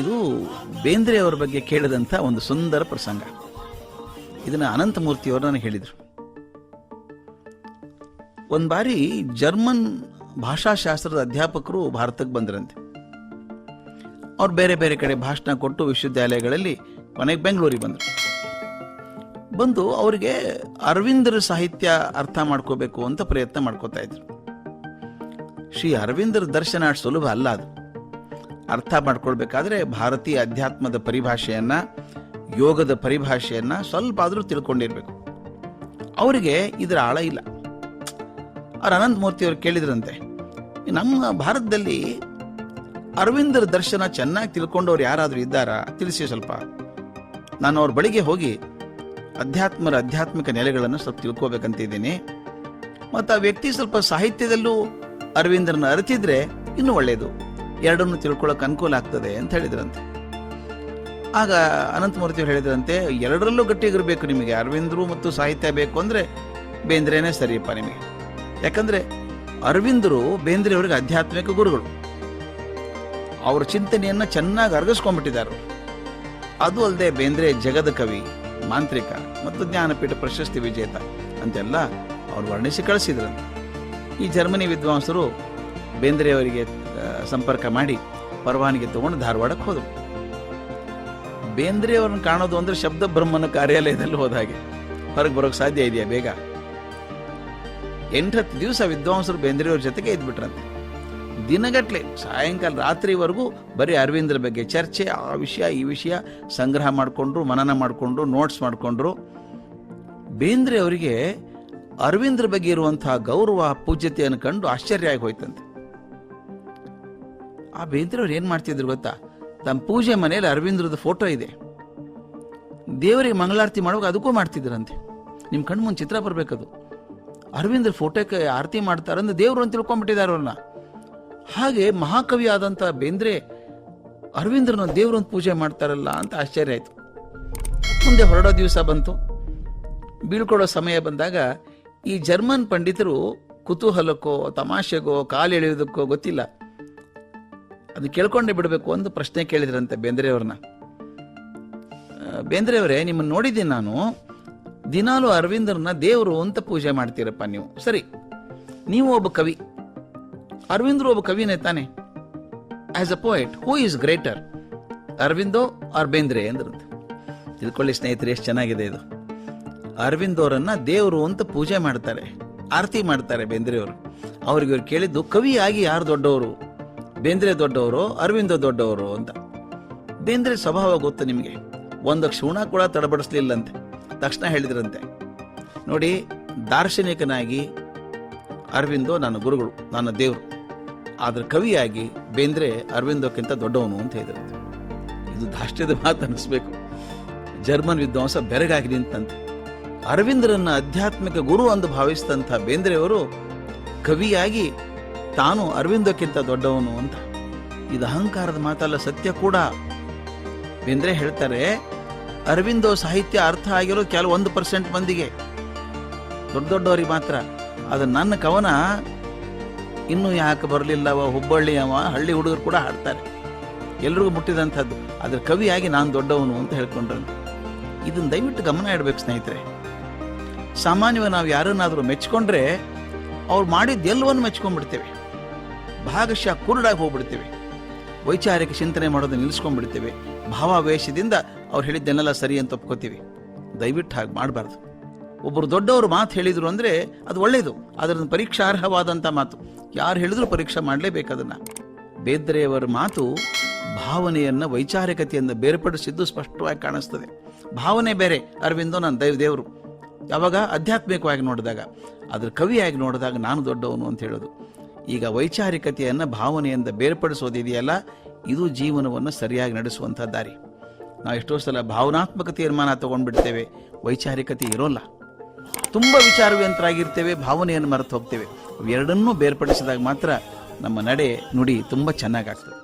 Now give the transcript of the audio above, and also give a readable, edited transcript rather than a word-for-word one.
ಇದು ಬೇಂದ್ರೆಯವರ ಬಗ್ಗೆ ಕೇಳಿದಂಥ ಒಂದು ಸುಂದರ ಪ್ರಸಂಗ. ಇದನ್ನು ಅನಂತಮೂರ್ತಿಯವರು ನನಗೆ ಹೇಳಿದರು. ಒಂದು ಬಾರಿ ಜರ್ಮನ್ ಭಾಷಾಶಾಸ್ತ್ರದ ಅಧ್ಯಾಪಕರು ಭಾರತಕ್ಕೆ ಬಂದರಂತೆ. ಅವ್ರು ಬೇರೆ ಬೇರೆ ಕಡೆ ಭಾಷಣ ಕೊಟ್ಟು ವಿಶ್ವವಿದ್ಯಾಲಯಗಳಲ್ಲಿ ಕೊನೆಗೆ ಬೆಂಗಳೂರಿಗೆ ಬಂದು ಅವರಿಗೆ ಅರವಿಂದರ ಸಾಹಿತ್ಯ ಅರ್ಥ ಮಾಡ್ಕೋಬೇಕು ಅಂತ ಪ್ರಯತ್ನ ಮಾಡ್ಕೋತಾ ಇದ್ರು. ಶ್ರೀ ಅರವಿಂದರ ದರ್ಶನ ಅಷ್ಟು ಸುಲಭ ಅಲ್ಲ. ಅದು ಅರ್ಥ ಮಾಡ್ಕೊಳ್ಬೇಕಾದ್ರೆ ಭಾರತೀಯ ಅಧ್ಯಾತ್ಮದ ಪರಿಭಾಷೆಯನ್ನ, ಯೋಗದ ಪರಿಭಾಷೆಯನ್ನ ಸ್ವಲ್ಪ ಆದರೂ ತಿಳ್ಕೊಂಡಿರ್ಬೇಕು. ಅವರಿಗೆ ಇದರ ಆಳ ಇಲ್ಲ. ಅವ್ರು ಅನಂತಮೂರ್ತಿ ಅವರು ಕೇಳಿದ್ರಂತೆ, ನಮ್ಮ ಭಾರತದಲ್ಲಿ ಅರವಿಂದರ ದರ್ಶನ ಚೆನ್ನಾಗಿ ತಿಳ್ಕೊಂಡವ್ರು ಯಾರಾದರೂ ಇದ್ದಾರಾ ತಿಳಿಸಿ ಸ್ವಲ್ಪ. ನಾನು ಅವ್ರ ಬಳಿಗೆ ಹೋಗಿ ಆಧ್ಯಾತ್ಮಿಕ ನೆಲೆಗಳನ್ನು ಸ್ವಲ್ಪ ತಿಳ್ಕೋಬೇಕಂತಿದ್ದೀನಿ. ಮತ್ತು ಆ ವ್ಯಕ್ತಿ ಸ್ವಲ್ಪ ಸಾಹಿತ್ಯದಲ್ಲೂ ಅರವಿಂದರನ್ನ ಅರಿತಿದ್ರೆ ಇನ್ನೂ ಒಳ್ಳೆಯದು, ಎರಡನ್ನು ತಿಳ್ಕೊಳ್ಳೋಕೆ ಅನುಕೂಲ ಆಗ್ತದೆ ಅಂತ ಹೇಳಿದ್ರಂತೆ. ಆಗ ಅನಂತಮೂರ್ತಿ ಅವರು ಹೇಳಿದ್ರಂತೆ, ಎರಡರಲ್ಲೂ ಗಟ್ಟಿಗಿರಬೇಕು ನಿಮಗೆ. ಅರವಿಂದರು ಮತ್ತು ಸಾಹಿತ್ಯ ಬೇಕು ಅಂದರೆ ಬೇಂದ್ರೆನೇ ಸರಿಯಪ್ಪ ನಿಮಗೆ. ಯಾಕಂದರೆ ಅರವಿಂದರು ಬೇಂದ್ರೆಯವರಿಗೆ ಆಧ್ಯಾತ್ಮಿಕ ಗುರುಗಳು. ಅವರ ಚಿಂತನೆಯನ್ನು ಚೆನ್ನಾಗಿ ಅರಗಿಸ್ಕೊಂಡ್ಬಿಟ್ಟಿದ್ದಾರೆ. ಅದು ಅಲ್ಲದೆ ಬೇಂದ್ರೆ ಜಗದ ಕವಿ, ಮಾಂತ್ರಿಕ ಮತ್ತು ಜ್ಞಾನಪೀಠ ಪ್ರಶಸ್ತಿ ವಿಜೇತ ಅಂತೆಲ್ಲ ಅವ್ರು ವರ್ಣಿಸಿ ಕಳಿಸಿದ್ರಂತೆ. ಈ ಜರ್ಮನಿ ವಿದ್ವಾಂಸರು ಬೇಂದ್ರೆಯವರಿಗೆ ಸಂಪರ್ಕ ಮಾಡಿ ಪರವಾನಗಿ ತಗೊಂಡು ಧಾರವಾಡಕ್ಕೆ ಹೋದರು. ಬೇಂದ್ರೆಯವ್ರನ್ನ ಕಾಣೋದು ಅಂದರೆ ಶಬ್ದ ಬ್ರಹ್ಮನ ಕಾರ್ಯಾಲಯದಲ್ಲಿ ಹೋದ ಹಾಗೆ. ಹೊರಗೆ ಬರೋಕ್ಕೆ ಸಾಧ್ಯ ಇದೆಯಾ ಬೇಗ? 8-10 ದಿವಸ ವಿದ್ವಾಂಸರು ಬೇಂದ್ರೆಯವ್ರ ಜೊತೆಗೆ ಇದ್ಬಿಟ್ರಂತೆ. ದಿನಗಟ್ಲೆ ಸಾಯಂಕಾಲ ರಾತ್ರಿವರೆಗೂ ಬರೀ ಅರವಿಂದ್ರ ಬಗ್ಗೆ ಚರ್ಚೆ, ಆ ವಿಷಯ ಈ ವಿಷಯ ಸಂಗ್ರಹ ಮಾಡಿಕೊಂಡ್ರು, ಮನನ ಮಾಡಿಕೊಂಡ್ರು, ನೋಟ್ಸ್ ಮಾಡಿಕೊಂಡ್ರು. ಬೇಂದ್ರೆ ಅವರಿಗೆ ಅರವಿಂದ್ರ ಬಗ್ಗೆ ಇರುವಂತಹ ಗೌರವ, ಪೂಜ್ಯತೆಯನ್ನು ಕಂಡು ಆಶ್ಚರ್ಯ ಆಗಿ ಹೋಯ್ತಂತೆ. ಆ ಬೇಂದ್ರೆ ಅವ್ರು ಏನ್ ಮಾಡ್ತಿದ್ರು ಗೊತ್ತಾ? ತಮ್ಮ ಪೂಜೆ ಮನೆಯಲ್ಲಿ ಅರವಿಂದ್ರದ ಫೋಟೋ ಇದೆ, ದೇವರಿಗೆ ಮಂಗಳಾರತಿ ಮಾಡುವಾಗ ಅದಕ್ಕೂ ಮಾಡ್ತಿದ್ರಂತೆ. ನಿಮ್ ಕಣ್ಣು ಮುಂದೆ ಚಿತ್ರ ಬರ್ಬೇಕದು. ಅರವಿಂದ್ರ ಫೋಟೋಕ್ಕೆ ಆರತಿ ಮಾಡ್ತಾರಂದ್ರೆ ದೇವರು ಅಂತ ತಿಳ್ಕೊಂಡ್ಬಿಟ್ಟಿದ್ದಾರೆ ಅವ್ರನ್ನ. ಹಾಗೆ ಮಹಾಕವಿ ಆದಂಥ ಬೇಂದ್ರೆ ಅರವಿಂದ್ರನ ದೇವರನ್ನ ಪೂಜೆ ಮಾಡ್ತಾರಲ್ಲ ಅಂತ ಆಶ್ಚರ್ಯ ಆಯಿತು. ಮುಂದೆ ಹೊರಡೋ ದಿವಸ ಬಂತು. ಬೀಳ್ಕೊಡೋ ಸಮಯ ಬಂದಾಗ ಈ ಜರ್ಮನ್ ಪಂಡಿತರು ಕುತೂಹಲಕ್ಕೋ ತಮಾಷೆಗೋ ಕಾಲೆಳೆಯೋದಕ್ಕೋ ಗೊತ್ತಿಲ್ಲ, ಅದು ಕೇಳ್ಕೊಂಡೇ ಬಿಡಬೇಕು ಒಂದು ಪ್ರಶ್ನೆ ಕೇಳಿದ್ರಂತೆ ಬೇಂದ್ರೆಯವ್ರನ್ನ. ಬೇಂದ್ರೆಯವರೇ, ನಿಮ್ಮನ್ನು ನೋಡಿದ್ದೀನಿ ನಾನು, ದಿನಾಲು ಅರವಿಂದ್ರನ ದೇವರು ಅಂತ ಪೂಜೆ ಮಾಡ್ತೀರಪ್ಪ ನೀವು. ಸರಿ, ನೀವು ಒಬ್ಬ ಕವಿ, ಅರವಿಂದ್ರು ಒಬ್ಬ ಕವಿನೇ ತಾನೆ. As a poet who is greater, Aurobindo or Bendre ಅಂದ್ರಂತೆ. ತಿಳ್ಕೊಳ್ಳಿ ಸ್ನೇಹಿತರೆ, ಎಷ್ಟು ಚೆನ್ನಾಗಿದೆ ಇದು. ಅರವಿಂದ್ ಅವರನ್ನ ದೇವರು ಅಂತ ಪೂಜೆ ಮಾಡ್ತಾರೆ, ಆರತಿ ಮಾಡ್ತಾರೆ ಬೇಂದ್ರೆಯವರು. ಅವ್ರಿಗೆ ಇವ್ರು ಕೇಳಿದ್ದು, ಕವಿಯಾಗಿ ಯಾರು ದೊಡ್ಡವರು, ಬೇಂದ್ರೆ ದೊಡ್ಡವರು ಅರವಿಂದ ದೊಡ್ಡವರು ಅಂತ. ಬೇಂದ್ರೆ ಸ್ವಭಾವ ಗೊತ್ತು ನಿಮಗೆ, ಒಂದು ಕ್ಷಣ ಕೂಡ ತಡಬಡಿಸ್ಲಿಲ್ಲಂತೆ. ತಕ್ಷಣ ಹೇಳಿದ್ರಂತೆ, ನೋಡಿ, ದಾರ್ಶನಿಕನಾಗಿ ಅರವಿಂದೋ ನನ್ನ ಗುರುಗಳು, ನನ್ನ ದೇವರು, ಆದ್ರೆ ಕವಿಯಾಗಿ ಬೇಂದ್ರೆ ಅರವಿಂದೋಕ್ಕಿಂತ ದೊಡ್ಡವನು ಅಂತ ಹೇಳಿದ್ರಂತೆ. ಇದು ಧಾಷ್ಟ್ಯದ ಮಾತು ಅನ್ನಿಸ್ಬೇಕು. ಜರ್ಮನ್ ವಿದ್ವಾಂಸ ಬೆರಗಾಗಿ ನಿಂತಂತೆ. ಅರವಿಂದರನ್ನ ಆಧ್ಯಾತ್ಮಿಕ ಗುರು ಎಂದು ಭಾವಿಸಿದಂಥ ಬೇಂದ್ರೆಯವರು ಕವಿಯಾಗಿ ತಾನು ಅರವಿಂದಕ್ಕಿಂತ ದೊಡ್ಡವನು ಅಂತ. ಇದು ಅಹಂಕಾರದ ಮಾತಲ್ಲ, ಸತ್ಯ ಕೂಡ. ಬೇಂದ್ರೆ ಹೇಳ್ತಾರೆ, ಅರವಿಂದೋ ಸಾಹಿತ್ಯ ಅರ್ಥ ಆಗಿರೋ ಕೆಲವು 1% ಮಂದಿಗೆ, ದೊಡ್ಡವರಿಗೆ ಮಾತ್ರ. ಅದು ನನ್ನ ಕವನ ಇನ್ನೂ ಯಾಕೆ ಬರಲಿಲ್ಲವ, ಹುಬ್ಬಳ್ಳಿಯವ, ಹಳ್ಳಿ ಹುಡುಗರು ಕೂಡ ಹಾಡ್ತಾರೆ, ಎಲ್ರಿಗೂ ಮುಟ್ಟಿದಂಥದ್ದು. ಅದ್ರ ಕವಿಯಾಗಿ ನಾನು ದೊಡ್ಡವನು ಅಂತ ಹೇಳ್ಕೊಂಡ್ರಂತೆ. ಇದನ್ನು ದಯವಿಟ್ಟು ಗಮನ ಇಡಬೇಕು ಸ್ನೇಹಿತರೆ. ಸಾಮಾನ್ಯವಾಗಿ ನಾವು ಯಾರನ್ನಾದರೂ ಮೆಚ್ಕೊಂಡ್ರೆ ಅವ್ರು ಮಾಡಿದ್ದು ಎಲ್ಲವನ್ನು ಮೆಚ್ಕೊಂಡ್ಬಿಡ್ತೇವೆ, ಭಾಗಶಃ ಕುರುಡಾಗಿ ಹೋಗ್ಬಿಡ್ತೇವೆ, ವೈಚಾರಿಕ ಚಿಂತನೆ ಮಾಡೋದನ್ನ ನಿಲ್ಲಿಸ್ಕೊಂಡ್ಬಿಡ್ತೇವೆ, ಭಾವಾವೇಶದಿಂದ ಅವ್ರು ಹೇಳಿದ್ದನ್ನೆಲ್ಲ ಸರಿ ಅಂತ ಒಪ್ಕೋತೀವಿ. ದಯವಿಟ್ಟು ಹಾಗೆ ಮಾಡಬಾರ್ದು. ಒಬ್ಬರು ದೊಡ್ಡವರು ಮಾತು ಹೇಳಿದ್ರು ಅಂದರೆ ಅದು ಒಳ್ಳೆಯದು, ಅದರ ಪರೀಕ್ಷಾರ್ಹವಾದಂಥ ಮಾತು. ಯಾರು ಹೇಳಿದ್ರು ಪರೀಕ್ಷೆ ಮಾಡಲೇಬೇಕು ಅದನ್ನು. ಬೇಂದ್ರೆಯವರ ಮಾತು ಭಾವನೆಯನ್ನು ವೈಚಾರಿಕತೆಯನ್ನು ಬೇರ್ಪಡಿಸಿದ್ದು ಸ್ಪಷ್ಟವಾಗಿ ಕಾಣಿಸ್ತದೆ. ಭಾವನೆ ಬೇರೆ, ಅರವಿಂದೋ ನನ್ನ ದೇವರು. ಯಾವಾಗ ಆಧ್ಯಾತ್ಮಿಕವಾಗಿ ನೋಡಿದಾಗ, ಅದ್ರ ಕವಿಯಾಗಿ ನೋಡಿದಾಗ ನಾನು ದೊಡ್ಡವನು ಅಂತ ಹೇಳೋದು. ಈಗ ವೈಚಾರಿಕತೆಯನ್ನು ಭಾವನೆಯಿಂದ ಬೇರ್ಪಡಿಸೋದಿದೆಯಲ್ಲ, ಇದು ಜೀವನವನ್ನು ಸರಿಯಾಗಿ ನಡೆಸುವಂಥ ದಾರಿ. ನಾವು ಎಷ್ಟೋ ಸಲ ಭಾವನಾತ್ಮಕ ತೀರ್ಮಾನ ತಗೊಂಡ್ಬಿಡ್ತೇವೆ, ವೈಚಾರಿಕತೆ ಇರೋಲ್ಲ. ತುಂಬ ವಿಚಾರವಂತರಾಗಿರ್ತೇವೆ, ಭಾವನೆಯನ್ನು ಮರೆತು ಹೋಗ್ತೇವೆ. ಎರಡನ್ನೂ ಬೇರ್ಪಡಿಸಿದಾಗ ಮಾತ್ರ ನಮ್ಮ ನಡೆ ನುಡಿ ತುಂಬ ಚೆನ್ನಾಗಾಗ್ತದೆ.